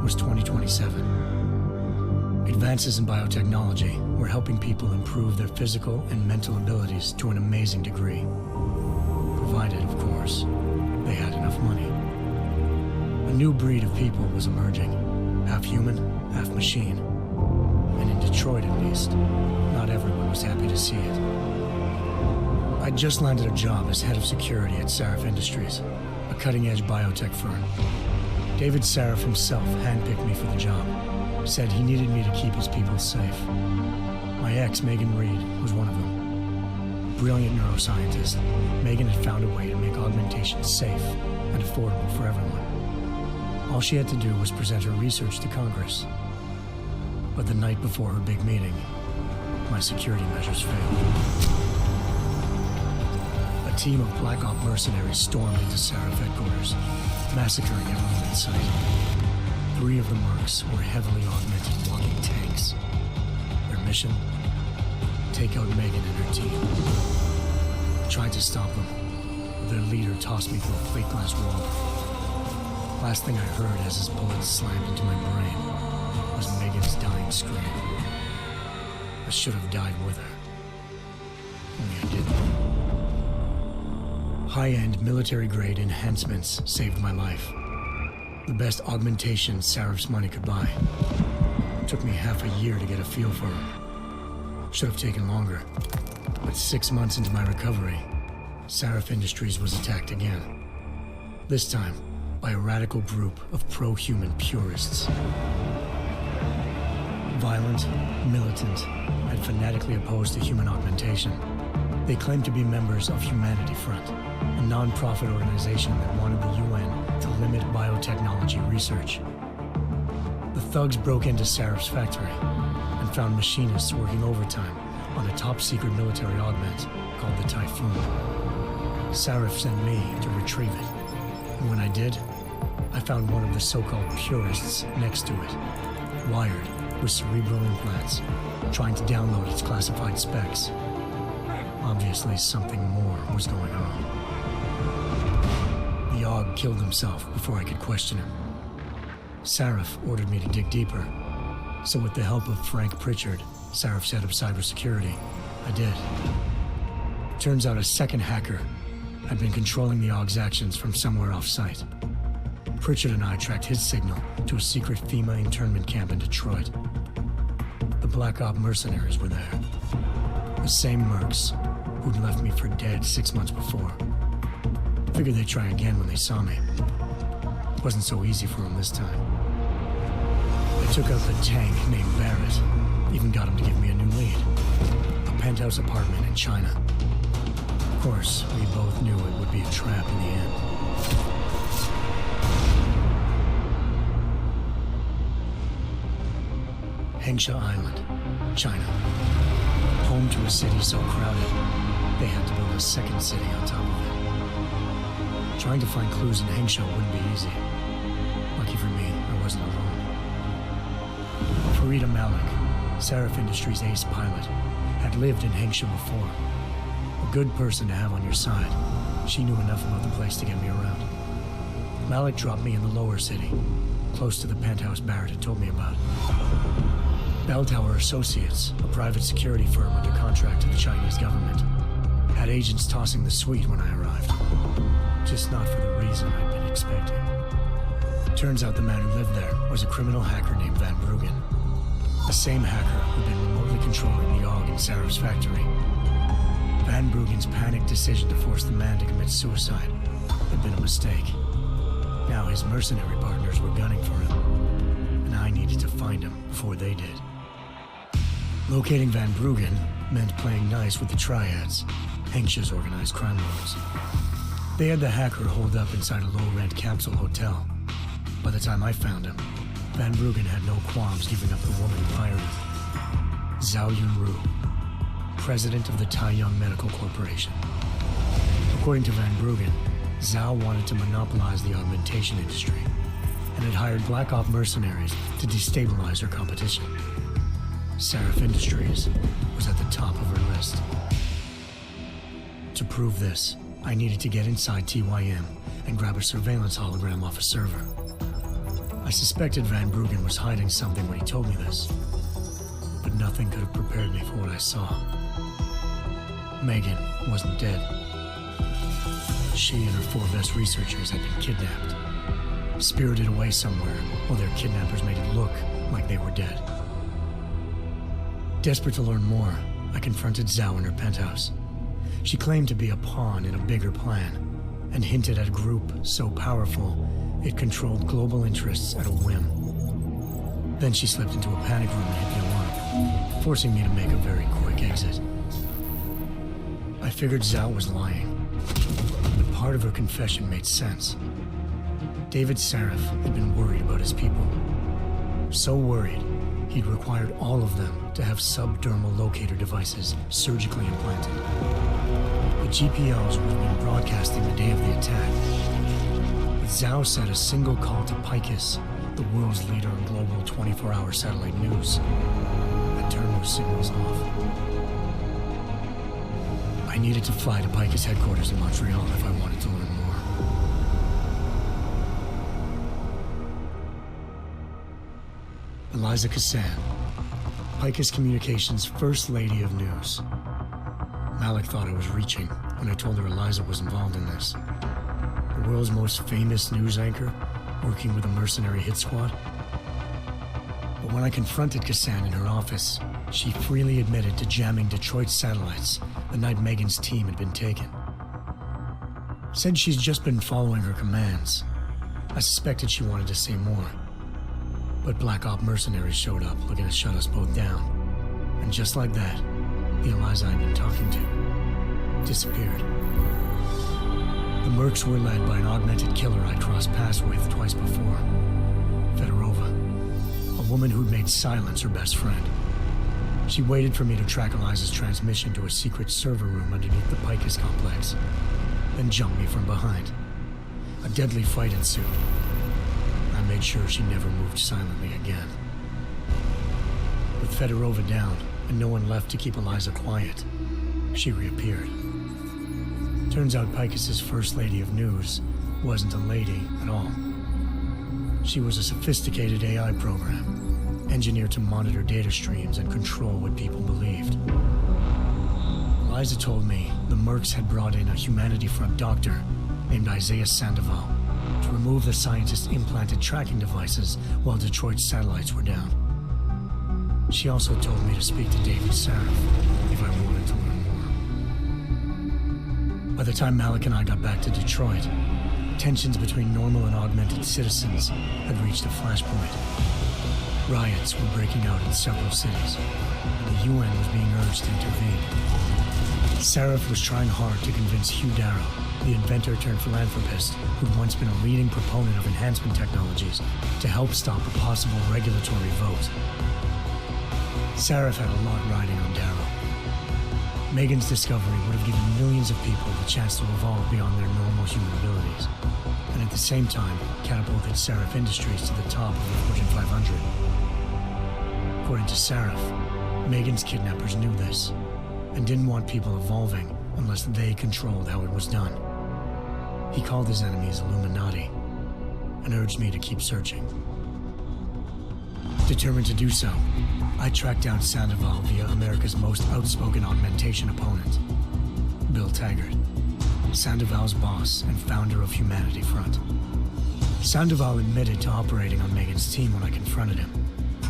was 2027. Advances in biotechnology were helping people improve their physical and mental abilities to an amazing degree. Provided, of course, they had enough money. A new breed of people was emerging, half human, half machine. And in Detroit, at least, not everyone was happy to see it. I'd just landed a job as head of security at Sarif Industries, a cutting-edge biotech firm. David Sarif himself handpicked me for the job, said he needed me to keep his people safe. My ex, Megan Reed, was one of them. Brilliant neuroscientist, Megan had found a way to make augmentation safe and affordable for everyone. All she had to do was present her research to Congress. But the night before her big meeting, my security measures failed. A team of Black Op mercenaries stormed into Sarif headquarters, massacring everyone in sight. 3 of the mercs were heavily augmented walking tanks. Their mission? Take out Megan and her team. I tried to stop them, but their leader tossed me through a plate glass wall. Last thing I heard as his bullets slammed into my brain was Megan's dying scream. I should have died with her. Only I didn't. High-end military-grade enhancements saved my life. The best augmentation Sarif's money could buy. It took me half a year to get a feel for her. Should have taken longer. But 6 months into my recovery, Sarif Industries was attacked again. This time, by a radical group of pro-human purists. Violent, militant, and fanatically opposed to human augmentation. They claimed to be members of Humanity Front, a non-profit organization that wanted the UN to limit biotechnology research. The thugs broke into Sarif's factory and found machinists working overtime on a top-secret military augment called the Typhoon. Sarif sent me to retrieve it, and when I did, I found one of the so-called purists next to it, wired with cerebral implants, trying to download its classified specs. Obviously, something more was going on. The AUG killed himself before I could question him. Sarif ordered me to dig deeper, so with the help of Frank Pritchard, Sarif's head of cybersecurity, I did. Turns out a second hacker had been controlling the AUG's actions from somewhere off-site. Pritchard and I tracked his signal to a secret FEMA internment camp in Detroit. The Black Op mercenaries were there. The same mercs who'd left me for dead 6 months before. Figured they'd try again when they saw me. It wasn't so easy for them this time. I took out the tank named Barrett, even got him to give me a new lead. A penthouse apartment in China. Of course, we both knew it would be a trap in the end. Hengsha Island, China. Home to a city so crowded, they had to build a second city on top of it. Trying to find clues in Hengsha wouldn't be easy. Lucky for me, I wasn't alone. Farida Malik, Sarif Industries' ace pilot, had lived in Hengsha before. A good person to have on your side. She knew enough about the place to get me around. Malik dropped me in the lower city, close to the penthouse Barrett had told me about. Bell Tower Associates, a private security firm under contract to the Chinese government, had agents tossing the suite when I arrived. Just not for the reason I'd been expecting. Turns out the man who lived there was a criminal hacker named Van Bruggen. The same hacker who'd been remotely controlling the AUG in Sarif's factory. Van Bruggen's panicked decision to force the man to commit suicide had been a mistake. Now his mercenary partners were gunning for him, and I needed to find him before they did. Locating Van Bruggen meant playing nice with the Triads, Hengsha's organized crime lords. They had the hacker holed up inside a low-rent capsule hotel. By the time I found him, Van Bruggen had no qualms giving up the woman who hired him. Zhao Yunru, president of the Taiyang Medical Corporation. According to Van Bruggen, Zhao wanted to monopolize the augmentation industry and had hired Black Op mercenaries to destabilize her competition. Sarif Industries was at the top of her list. To prove this, I needed to get inside TYM and grab a surveillance hologram off a server. I suspected Van Bruggen was hiding something when he told me this, but nothing could have prepared me for what I saw. Megan wasn't dead. She and her 4 best researchers had been kidnapped, spirited away somewhere while their kidnappers made it look like they were dead. Desperate to learn more, I confronted Zhao in her penthouse. She claimed to be a pawn in a bigger plan, and hinted at a group so powerful it controlled global interests at a whim. Then she slipped into a panic room and hit the alarm, forcing me to make a very quick exit. I figured Zhao was lying, but part of her confession made sense. David Sarif had been worried about his people. So worried, he'd required all of them to have subdermal locator devices surgically implanted. The GPLs would have been broadcasting the day of the attack. But Zhao said a single call to Picus, the world's leader in global 24-hour satellite news, had turned those signals off. I needed to fly to Picus headquarters in Montreal if I wanted to learn more. Eliza Cassan, Picus Communications' First Lady of News. Malik thought I was reaching when I told her Eliza was involved in this. The world's most famous news anchor, working with a mercenary hit squad. But when I confronted Cassan in her office, she freely admitted to jamming Detroit's satellites the night Megan's team had been taken. Said she's just been following her commands. I suspected she wanted to say more. But Black Op mercenaries showed up looking to shut us both down. And just like that, the Eliza I'd been talking to disappeared. The Mercs were led by an augmented killer I'd crossed paths with twice before. Fedorova, a woman who'd made silence her best friend. She waited for me to track Eliza's transmission to a secret server room underneath the Picus complex, then jumped me from behind. A deadly fight ensued. I made sure she never moved silently again. With Fedorova down, and no one left to keep Eliza quiet, she reappeared. Turns out Picus's First Lady of News wasn't a lady at all. She was a sophisticated AI program, engineered to monitor data streams and control what people believed. Eliza told me the Mercs had brought in a Humanity Front doctor named Isaiah Sandoval to remove the scientist's implanted tracking devices while Detroit's satellites were down. She also told me to speak to David Sarif if I wanted to learn more. By the time Malik and I got back to Detroit, tensions between normal and augmented citizens had reached a flashpoint. Riots were breaking out in several cities, and the UN was being urged to intervene. Sarif was trying hard to convince Hugh Darrow, the inventor-turned-philanthropist who'd once been a leading proponent of enhancement technologies, to help stop a possible regulatory vote. Sarif had a lot riding on Darrow. Megan's discovery would have given millions of people the chance to evolve beyond their normal human abilities, and at the same time catapulted Sarif Industries to the top of the Fortune 500. According to Sarif, Megan's kidnappers knew this, and didn't want people evolving unless they controlled how it was done. He called his enemies Illuminati, and urged me to keep searching. Determined to do so, I tracked down Sandoval via America's most outspoken augmentation opponent, Bill Taggart, Sandoval's boss and founder of Humanity Front. Sandoval admitted to operating on Megan's team when I confronted him,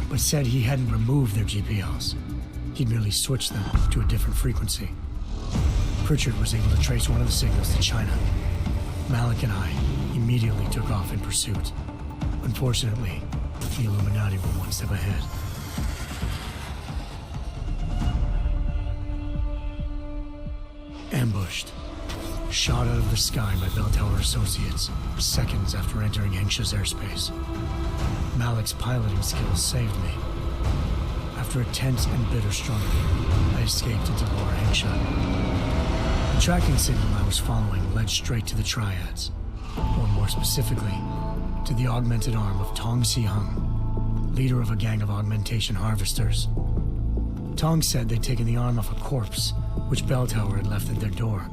but said he hadn't removed their GPLs. He'd merely switched them to a different frequency. Pritchard was able to trace one of the signals to China. Malik and I immediately took off in pursuit. Unfortunately, the Illuminati were one step ahead. Ambushed. Shot out of the sky by Bell Tower Associates, seconds after entering Hengsha's airspace. Malik's piloting skills saved me. After a tense and bitter struggle, I escaped into Lower Hengsha. The tracking signal I was following led straight to the Triads, or more specifically, to the augmented arm of Tong Si-hung, leader of a gang of augmentation harvesters. Tong said they'd taken the arm off a corpse, which Bell Tower had left at their door,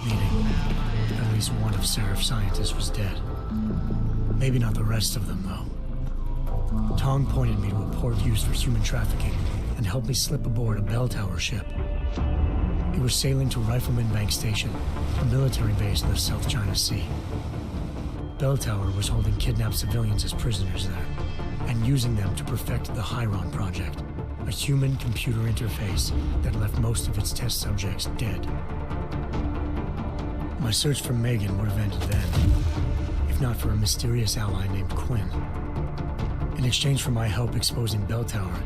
meaning at least one of Sarif's scientists was dead. Maybe not the rest of them, though. Tong pointed me to a port used for human trafficking and helped me slip aboard a bell tower ship. It was sailing to Rifleman Bank Station, a military base in the South China Sea. Bell Tower was holding kidnapped civilians as prisoners there, and using them to perfect the Hyron Project, a human-computer interface that left most of its test subjects dead. My search for Megan would have ended then, if not for a mysterious ally named Quinn. In exchange for my help exposing Bell Tower,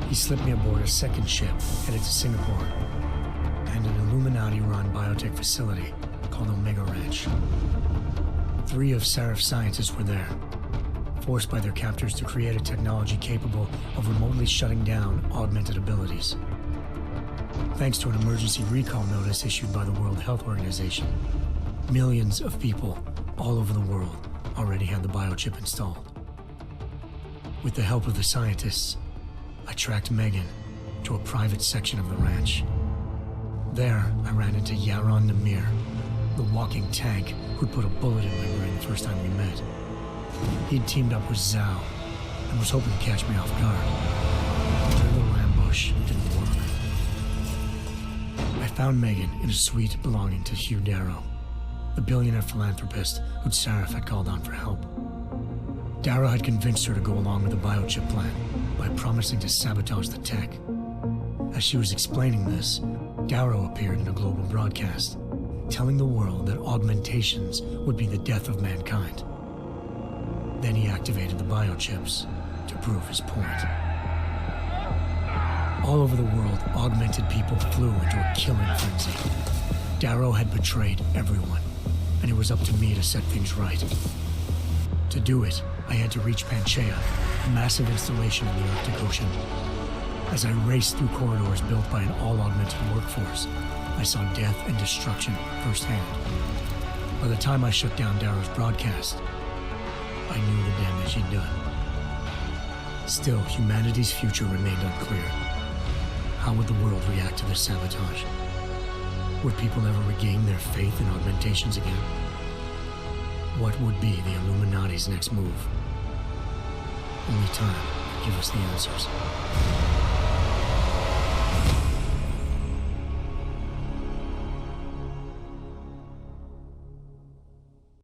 he slipped me aboard a second ship headed to Singapore and an Illuminati-run biotech facility called Omega Ranch. 3 of Serif's scientists were there, forced by their captors to create a technology capable of remotely shutting down augmented abilities. Thanks to an emergency recall notice issued by the World Health Organization, millions of people all over the world already had the biochip installed. With the help of the scientists, I tracked Megan to a private section of the ranch. There, I ran into Yaron Namir, the walking tank who'd put a bullet in my brain the first time we met. He'd teamed up with Zhao and was hoping to catch me off guard. But the little ambush didn't work. I found Megan in a suite belonging to Hugh Darrow, the billionaire philanthropist who'd Serif had called on for help. Darrow had convinced her to go along with the biochip plan by promising to sabotage the tech. As she was explaining this, Darrow appeared in a global broadcast, telling the world that augmentations would be the death of mankind. Then he activated the biochips to prove his point. All over the world, augmented people flew into a killing frenzy. Darrow had betrayed everyone, and it was up to me to set things right. To do it, I had to reach Panchaea, a massive installation in the Arctic Ocean. As I raced through corridors built by an all-augmented workforce, I saw death and destruction firsthand. By the time I shut down Darrow's broadcast, I knew the damage he'd done. Still, humanity's future remained unclear. How would the world react to this sabotage? Would people ever regain their faith in augmentations again? What would be the Illuminati's next move? Only time will give us the answers.